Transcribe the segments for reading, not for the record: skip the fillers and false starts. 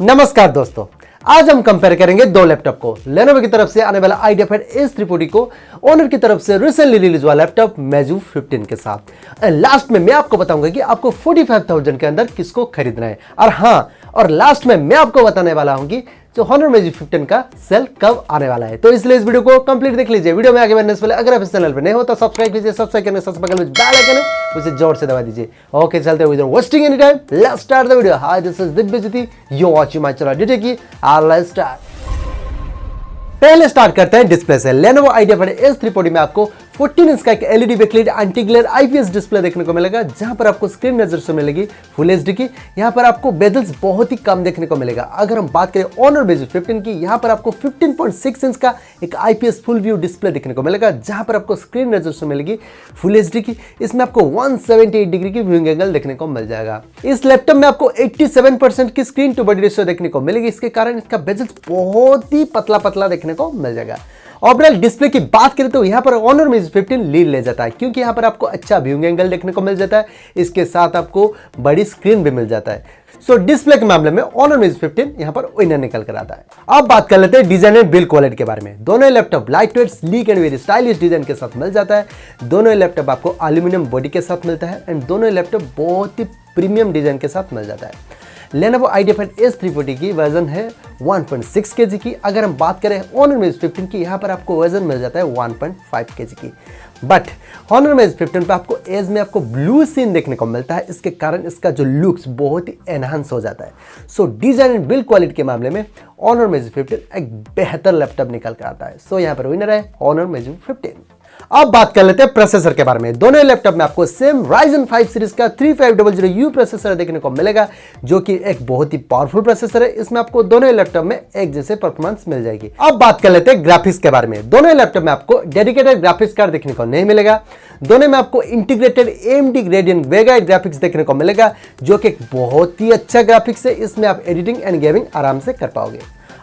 नमस्कार दोस्तों, आज हम कंपेयर करेंगे दो लैपटॉप को। Lenovo की तरफ से आने वाला Ideapad S340 को ओनर की तरफ से रिसेंटली रिलीज हुआ लैपटॉप MagicBook 15 के साथ। लास्ट में मैं आपको बताऊंगा कि आपको 45,000 के अंदर किसको खरीदना है। और लास्ट में मैं आपको बताने वाला हूं कि जो Honor Magic 15 का सेल कब आने वाला है। तो इसलिए इस वीडियो को कंप्लीट देख लीजिए। वीडियो में आगे बढ़ने से पहले अगर आप इस चैनल पर नहीं हो तो सब्सक्राइब कीजिए, सब्सक्राइब करने सबसे बगल में बेल आइकन है उसे जोर से दबा दीजिए। ओके, चलते हुए wasting any time, let's start the video. Hi, this is Divyajyoti, you watching my channel Dtechy। Let's start. पहले स्टार्ट करते हैं डिस्प्ले से। Lenovo Ideapad S340 में आपको 14 इंच का एक LED backlight anti glare IPS display देखने को मिलेगा, जहां पर आपको स्क्रीन रेजोल्यूशन मिलेगी फुल एचडी की। यहां पर आपको बेजल्स बहुत ही कम देखने को मिलेगा। अगर हम बात करें Honor Magic 15 की, यहां पर आपको 15.6 इंच का एक आईपीएस फुल व्यू डिस्प्ले देखने को मिलेगा, जहां पर आपको स्क्रीन रेजोल्यूशन मिलेगी फुल एचडी की। इसमें आपको 178 डिग्री की व्यूइंग एंगल देखने को मिल जाएगा। इस लैपटॉप में आपको 87% की स्क्रीन टू बॉडी रेशियो देखने को मिलेगी। इसके कारण इसका बेजल्स बहुत ही पतला पतला देखने को मिल जाएगा। ओवरऑल डिस्प्ले की बात करें तो यहां पर Honor Magic 15 लीड ले जाता है, क्योंकि यहां पर आपको अच्छा व्यूइंग एंगल देखने को मिल जाता है। इसके साथ आपको बड़ी स्क्रीन भी मिल जाता है। सो डिस्प्ले के मामले में Honor Magic 15 यहां पर विनर निकल कर आता है। अब बात कर लेते हैं डिजाइन एंड बिल्ड क्वालिटी के बारे में। दोनों laptop light weight, sleek and very stylish design के साथ मिल जाता है। दोनों लैपटॉप आपको एल्यूमिनियम बॉडी के साथ मिलता है एंड दोनों लैपटॉप बहुत ही प्रीमियम डिजाइन के साथ मिल जाता है। Lenovo Ideapad S340 की वजन है 1.6 kg की। अगर हम बात करें Honor Magic 15 की, यहाँ पर आपको वजन मिल जाता है 1.5 kg की। बट Honor Magic 15 पे आपको एज में आपको ब्लू सीन देखने को मिलता है। इसके कारण इसका जो लुक्स बहुत ही एनहांस हो जाता है। सो डिजाइन एंड बिल्ड क्वालिटी के मामले में Honor Magic 15 एक बेहतर लैपटॉप निकल कर आता है। सो यहाँ पर विनर है Honor Magic 15। अब बात कर लेते हैं प्रोसेसर के बारे में। दोनों लैपटॉप में आपको सेम Ryzen 5 सीरीज का 3500U प्रोसेसर देखने को मिलेगा, जो कि एक बहुत ही पावरफुल प्रोसेसर है। इसमें आपको दोनों लैपटॉप में एक जैसे परफॉर्मेंस मिल जाएगी। अब बात कर लेते हैं ग्राफिक्स के बारे में। दोनों लैपटॉप में आपको डेडिकेटेड ग्राफिक्स कार्ड देखने को नहीं मिलेगा। दोनों में आपको integrated AMD Radeon Vega graphics देखने को मिलेगा, जो कि एक बहुत ही अच्छा ग्राफिक्स है। इसमें आप एडिटिंग एंड गेमिंग आराम से कर पाओगे।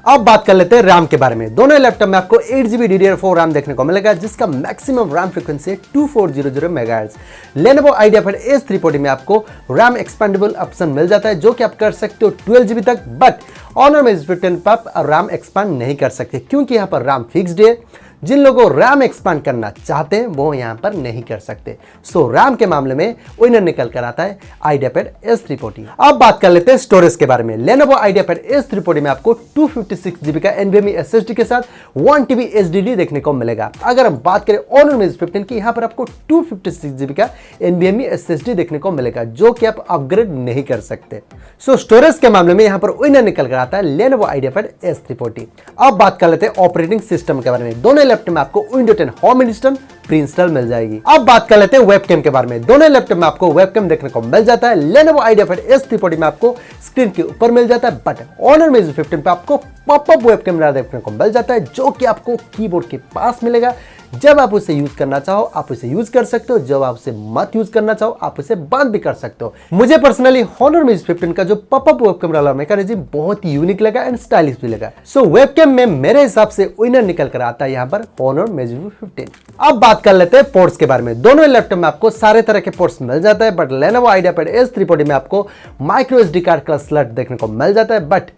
अब बात कर लेते हैं रैम के बारे में। दोनों लैपटॉप में आपको 8GB DDR4 रैम देखने को मिलेगा, जिसका मैक्सिमम रैम फ्रीक्वेंसी है 2400 मेगाहर्ट्ज। Lenovo Ideapad S340 में आपको रैम एक्सपेंडेबल ऑप्शन मिल जाता है, जो कि आप कर सकते हो 12GB तक। बट Honor Magic 15 पर आप रैम एक्सपांड नहीं कर सकते, क्योंकि यहाँ पर रैम फिक्स्ड है। जिन लोगों को रैम एक्सपांड करना चाहते हैं वो यहां पर नहीं कर सकते। सो रैम के मामले में विनर निकल कर आता है Ideapad S340। अब बात कर लेते हैं स्टोरेज के बारे में। Lenovo Ideapad S340 में आपको 256GB का NVMe SSD के साथ 1TB HDD देखने को मिलेगा। अगर हम बात करें Honor Magic 15 की, यहां पर आपको 256GB का NVMe SSD देखने को मिलेगा, जो कि आप अपग्रेड नहीं कर सकते। सो स्टोरेज के मामले में यहां पर विनर निकल कर आता है Lenovo Ideapad S340। अब बात कर लेते हैं ऑपरेटिंग सिस्टम के बारे में। दोनों लैपटॉप में आपको Windows 10 home edition pre install मिल जाएगी। अब बात कर लेते हैं वेबकैम के बारे में। दोनों लैपटॉप में आपको वेबकैम देखने को मिल जाता है। Lenovo Ideapad S340 में आपको स्क्रीन के ऊपर मिल जाता है, बट Honor Magic 15 पे आपको पॉपअप वेब कैमरा देखने को मिल जाता है, जो कि आपको कीबोर्ड के पास मिलेगा। जब आप उसे यूज करना चाहो आप उसे यूज कर सकते हो, जब आप उसे मत यूज करना चाहो आप उसे बंद भी कर सकते हो। मुझे पर्सनली Honor Magic 15 का जो पॉपअप वेब कैमरा वाला मैकेनिज्म बहुत ही यूनिक लगा एंड स्टाइलिश भी लगा। सो वेबकैम में मेरे हिसाब से विनर निकल कर आता है यहाँ पर Honor Magic 15। अब बात कर लेते हैं पोर्ट्स के बारे में। दोनों लैपटॉप में आपको सारे तरह के पोर्ट्स मिल जाता है, बट Lenovo Ideapad S340 में आपको माइक्रो SD कार्ड का स्लॉट देखने को मिल जाता है। बट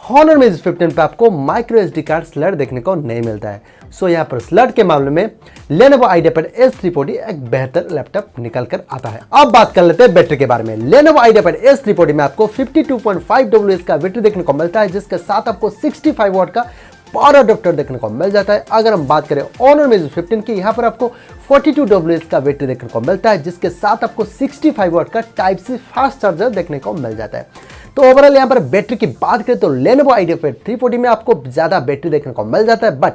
Honor Magic 15 पे आपको माइक्रो SD कार्ड स्लॉट देखने को नहीं मिलता है। सो यहाँ पर स्लॉट के मामले में Lenovo Ideapad S340 एक बेहतर लैपटॉप निकल कर आता है। अब बात कर लेते हैं बैटरी के बारे में। Lenovo Ideapad S340 में आपको 52.5 WH का बैटरी देखने को मिलता है, जिसके साथ आपको 65 वाट का पावर अडॉप्टर देखने को मिल जाता है। अगर हम बात करें Honor Magic 15 की, यहाँ पर आपको 42 WH का बैटरी देखने को मिलता है, जिसके साथ आपको 65 वाट का टाइप सी फास्ट चार्जर देखने को मिल जाता है। तो ओवरऑल यहाँ पर बैटरी की बात करें तो Lenovo Ideapad 340 में आपको ज्यादा बैटरी देखने को मिल जाता है, बट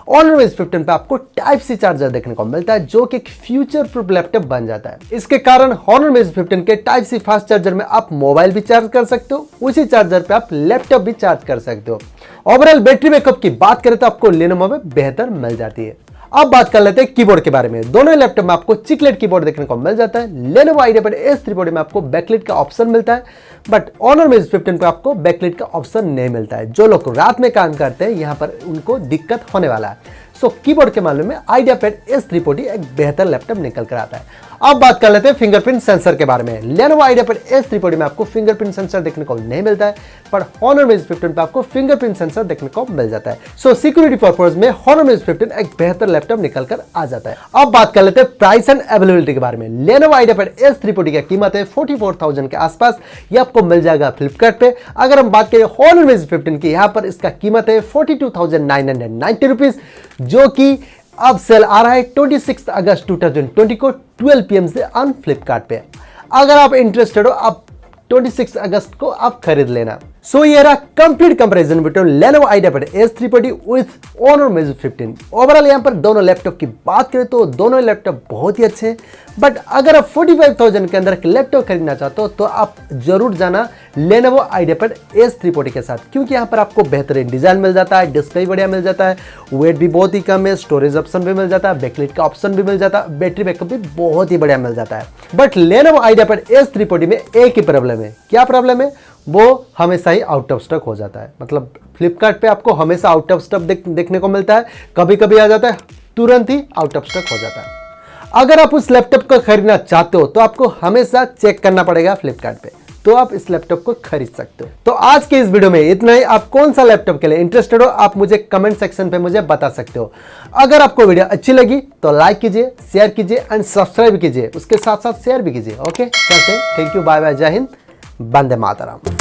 Honor Magic 15 पे आपको टाइप सी चार्जर देखने को मिलता है, जो कि एक फ्यूचर प्रूफ लैपटॉप बन जाता है। इसके कारण Honor Magic 15 के टाइप सी फास्ट चार्जर में आप मोबाइल भी चार्ज कर सकते हो, उसी चार्जर पे आप लैपटॉप भी चार्ज कर सकते हो। ओवरऑल बैटरी बैकअप की बात करें तो आपको Lenovo में बेहतर मिल जाती है। अब बात कर लेते हैं कीबोर्ड के बारे में। दोनों लैपटॉप में आपको चिकलेट कीबोर्ड देखने को मिल जाता है। Lenovo Ideapad S340 में आपको बैकलाइट का ऑप्शन मिलता है, बट Honor Magic 15 पे आपको बैकलाइट का ऑप्शन नहीं मिलता है। जो लोग रात में काम करते हैं यहाँ पर उनको दिक्कत होने वाला है। सो कीबोर्ड के मामले में Ideapad S340 एक बेहतर लैपटॉप निकल कर आता है। अब बात कर लेते हैं फिंगरप्रिंट सेंसर के बारे में। Lenovo Ideapad S340 में आपको फिंगरप्रिंट सेंसर देखने को नहीं मिलता है, पर Honor Magic 15 पे आपको फिंगरप्रिंट सेंसर देखने को मिल जाता है। सो सिक्योरिटी पर्पस में Honor Magic 15 एक बेहतर लैपटॉप निकल कर आ जाता है। अब बात कर लेते हैं प्राइस एंड अवेलेबिलिटी के बारे में। Lenovo Ideapad S340 की कीमत है 44,000 के आसपास, ये आपको मिल जाएगा फ्लिपकार्ट पे। अगर हम बात करें Honor Magic 15 की, यहाँ पर इसका कीमत है 42,990 रुपीज, जो कि अब सेल आ रहा है 26 अगस्त 2020 को 12 PM से ऑन फ्लिपकार्ट पे। अगर आप इंटरेस्टेड हो, आप 26 अगस्त को आप खरीद लेना। सो ये रहा complete comparison between Lenovo Ideapad S340 with Honor Magic 15। Overall यहाँ पर दोनों लैपटॉप की बात करें तो दोनों लैपटॉप बहुत ही अच्छे हैं, बट अगर आप 45,000 के अंदर एक लैपटॉप खरीदना चाहते हो तो आप जरूर जाना Lenovo Ideapad S340 के साथ, क्योंकि यहाँ पर आपको बेहतरीन डिजाइन मिल जाता है, डिस्प्ले बढ़िया मिल जाता है, वेट भी बहुत ही कम है, स्टोरेज ऑप्शन भी मिल जाता है, बैकलाइट का ऑप्शन भी मिल जाता है, बैटरी बैकअप भी बहुत ही बढ़िया मिल जाता है। बट Lenovo Ideapad S340 में एक ही प्रॉब्लम है। क्या प्रॉब्लम है? वो हमेशा ही आउट ऑफ स्टॉक हो जाता है। मतलब फ्लिपकार्ट पे आपको हमेशा आउट ऑफ स्टॉक देखने को मिलता है, कभी कभी आ जाता है, तुरंत ही आउट ऑफ स्टॉक हो जाता है। अगर आप उस लैपटॉप को खरीदना चाहते हो तो आपको हमेशा चेक करना पड़ेगा फ्लिपकार्ट पे, तो आप इस लैपटॉप को खरीद सकते हो। तो आज के इस वीडियो में इतना ही। आप कौन सा लैपटॉप के लिए इंटरेस्टेड हो, आप मुझे कमेंट सेक्शन पे मुझे बता सकते हो। अगर आपको वीडियो अच्छी लगी तो लाइक कीजिए, शेयर कीजिए एंड सब्सक्राइब कीजिए, उसके साथ साथ शेयर भी कीजिए। ओके, चलते हैं। थैंक यू, बाय बाय, जय हिंद, वंदे मातरम।